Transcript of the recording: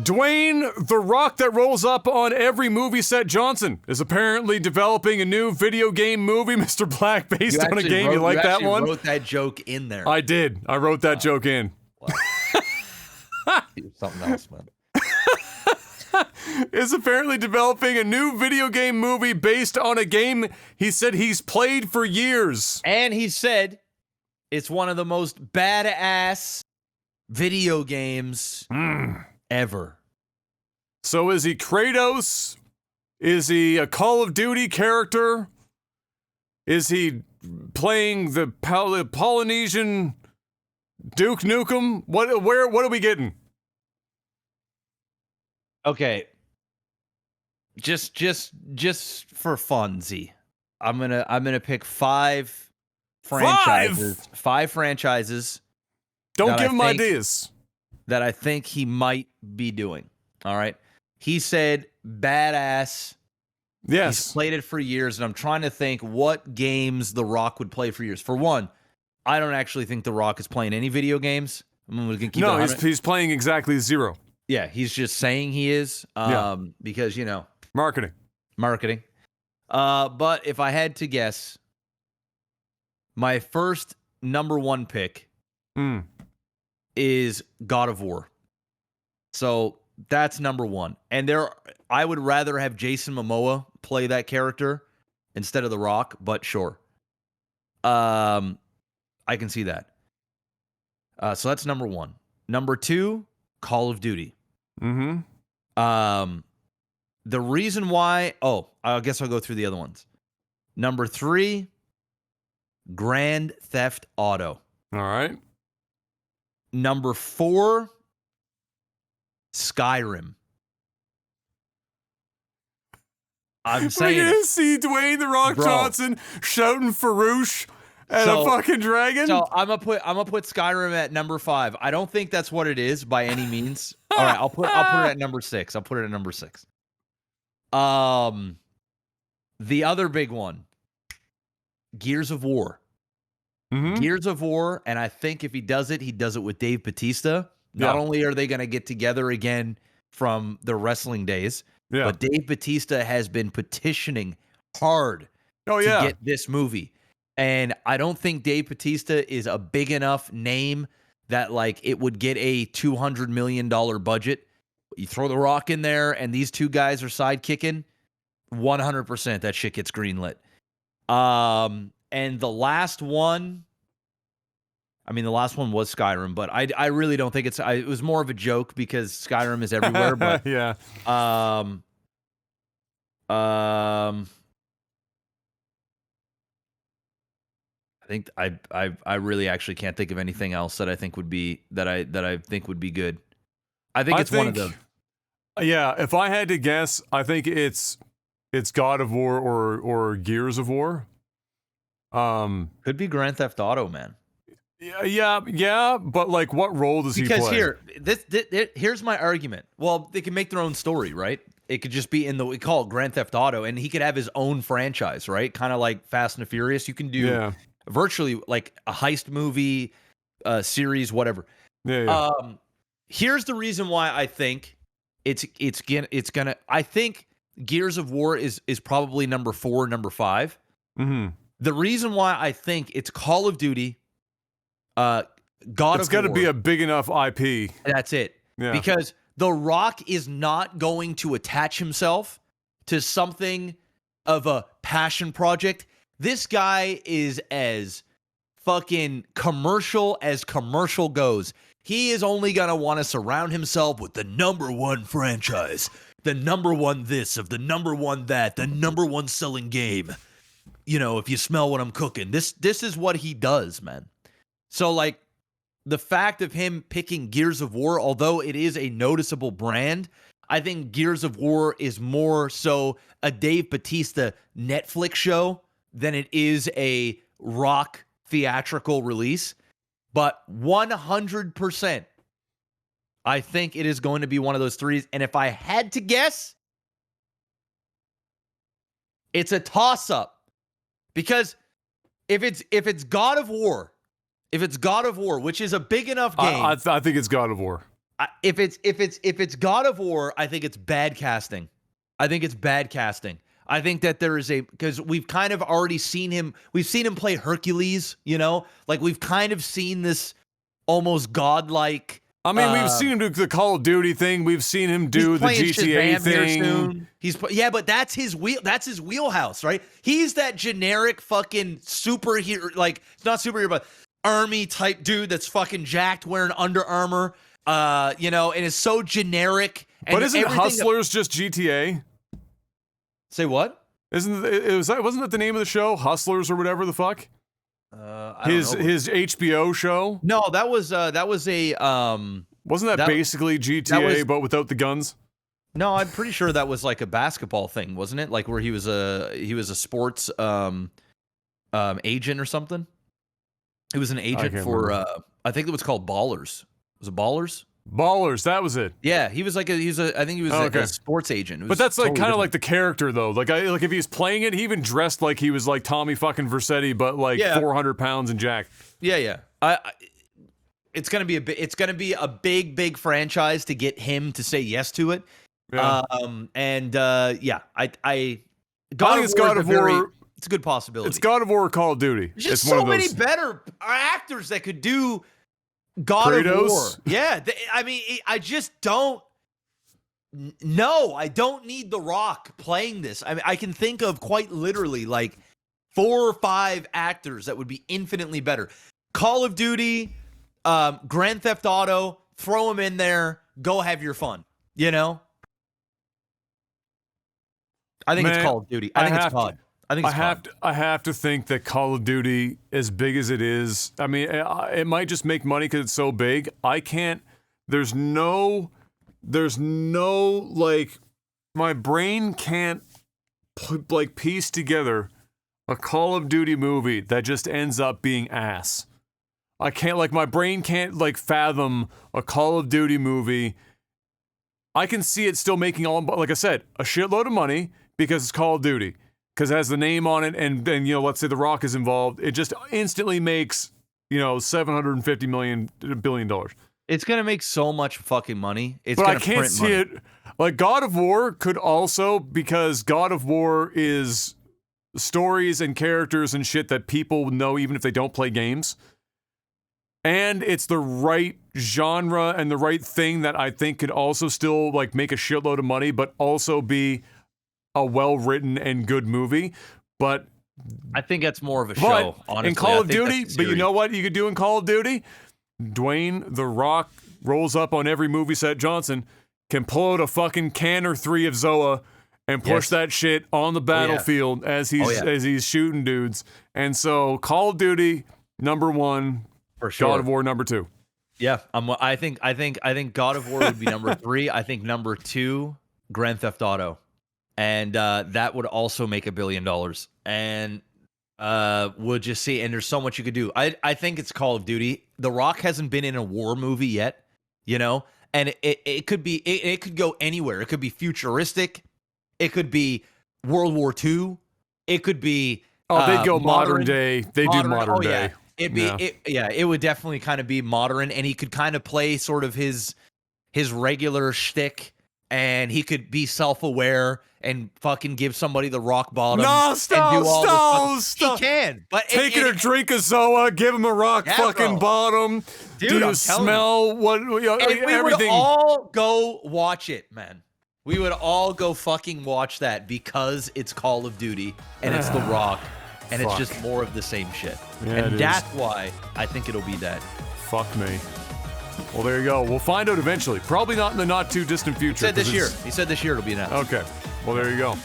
Dwayne The Rock that rolls up on every movie set Johnson is apparently developing a new video game movie, Mr. Black, based on a game. You like that one? You wrote that joke in there. I did. I wrote that joke in. Wow. Something else, man. Is apparently developing a new video game movie based on a game he said he's played for years. And he said it's one of the most badass video games ever. So is he Kratos? Is he a Call of Duty character? Is he playing the Polynesian Duke Nukem? What are we getting? Okay. Just for funzy. I'm gonna pick five franchises. Five franchises. Don't give him ideas. That I think he might be doing. All right. He said badass. Yes. He's played it for years, and I'm trying to think what games The Rock would play for years. For one, I don't actually think The Rock is playing any video games. No, he's playing exactly zero. Yeah, he's just saying he is, because, you know. Marketing. But if I had to guess, my first number one pick is God of War. So that's number one. And I would rather have Jason Momoa play that character instead of The Rock, but sure. I can see that. So that's number one. Number two, Call of Duty. The reason why, I guess I'll go through the other ones. Number three, Grand Theft Auto. All right. Number four, Skyrim. I'm saying we're gonna see Dwayne The Rock Johnson shouting Farouche at a fucking dragon. So I'm gonna put Skyrim at number 5. I don't think that's what it is by any means. All right, I'll put it at number 6. The other big one, Gears of War. Gears of War, and I think if he does it with Dave Bautista. Not only are they going to get together again from the wrestling days, but Dave Bautista has been petitioning hard to get this movie. And I don't think Dave Bautista is a big enough name that like it would get a $200 million budget. You throw The Rock in there and these two guys are sidekicking, 100% that shit gets greenlit. And the last one, the last one was Skyrim, but I really don't think it was more of a joke because Skyrim is everywhere. But yeah. I think I really actually can't think of anything else that I think would be that I think would be good. I think one of them. Yeah, if I had to guess, I think it's God of War or Gears of War. Could be Grand Theft Auto, man. Yeah, but like, what role does he play? Because here's my argument. Well, they can make their own story, right? It could just be we call it Grand Theft Auto, and he could have his own franchise, right? Kind of like Fast and Furious. You can do virtually like a heist movie, series, whatever. Here's the reason why I think it's gonna. I think Gears of War is probably number 4, number 5. The reason why I think it's Call of Duty, God of War. It's got to be a big enough IP. That's it. Yeah. Because The Rock is not going to attach himself to something of a passion project. This guy is as fucking commercial as commercial goes. He is only going to want to surround himself with the number one franchise, the number one this, of the number one that, the number one selling game. You know, if you smell what I'm cooking, this is what he does, man. So, like, the fact of him picking Gears of War, although it is a noticeable brand, I think Gears of War is more so a Dave Bautista Netflix show than it is a Rock theatrical release. But 100%, I think it is going to be one of those 3s. And if I had to guess, it's a toss-up. Because if it's God of War, which is a big enough game, I think it's God of War. if it's God of War, I think it's bad casting. I think it's bad casting. I think that there is because we've kind of already seen him. We've seen him play Hercules, you know, like we've kind of seen this almost godlike. I mean, we've seen him do the Call of Duty thing. We've seen him do the GTA thing. Soon. But that's his wheelhouse, right? He's that generic fucking superhero, like not superhero, but army type dude that's fucking jacked, wearing Under Armour, you know, and is so generic. And but isn't Hustlers just GTA? Say what? Wasn't that the name of the show? Hustlers or whatever the fuck? His HBO show? No, that was a wasn't that basically GTA but without the guns? No, I'm pretty sure that was like a basketball thing, wasn't it? Like where he was a sports agent or something. He was an agent for I think it was called Ballers. Was it Ballers? Ballers, that was it. Yeah, he was like I think he was a sports agent. But that's like totally kind of like the character though. Like if he's playing it, he even dressed like he was like Tommy fucking Vercetti, but like 400 pounds and jacked. Yeah. It's gonna be a big franchise to get him to say yes to it. Yeah. I think it's God of War. It's a good possibility. It's God of War or Call of Duty. There's just so many better actors that could do God Kratos? of War. Yeah, I mean, I just don't. No, I don't need The Rock playing this. I mean, I can think of quite literally like 4 or 5 actors that would be infinitely better. Call of Duty, Grand Theft Auto, throw them in there. Go have your fun. You know. I think it's Call of Duty. I think it's COD. I have to think that Call of Duty, as big as it is, I mean, it might just make money because it's so big. There's no, like, my brain can't, like, piece together a Call of Duty movie that just ends up being ass. My brain can't, like, fathom a Call of Duty movie. I can see it still making like I said, a shitload of money because it's Call of Duty. Because it has the name on it, and you know, let's say The Rock is involved, it just instantly makes, you know, $750 billion. It's gonna make so much fucking money. But I can't see it. Like God of War could also, because God of War is stories and characters and shit that people know even if they don't play games. And it's the right genre and the right thing that I think could also still like make a shitload of money, but also be a well-written and good movie. But I think that's more of a show, honestly. In Call of Duty, but you know what you could do in Call of Duty? Dwayne The Rock rolls up on every movie set. Johnson can pull out a fucking can or 3 of Zoa and push that shit on the battlefield as he's shooting dudes. And so Call of Duty #1, for sure. God of War #2. Yeah, I think God of War would be #3. I think #2, Grand Theft Auto. And that would also make $1 billion. And we'll just see. And there's so much you could do. I think it's Call of Duty. The Rock hasn't been in a war movie yet, you know? And it could be, it could go anywhere. It could be futuristic. It could be World War II. It could be they'd go modern day. They do modern day. It would definitely kind of be modern. And he could kind of play sort of his regular shtick. And he could be self-aware and fucking give somebody the rock bottom. No, stop. He can. But taking a drink of Zoa, give him a rock fucking bottom. Dude, do you smell what? We would all go watch it, man. We would all go fucking watch that because it's Call of Duty and it's The Rock and it's just more of the same shit. Yeah, and that's why I think it'll be that. Fuck me. Well, there you go. We'll find out eventually. Probably not in the not too distant future. He said this year. He said this year it'll be announced. Okay. Well, there you go.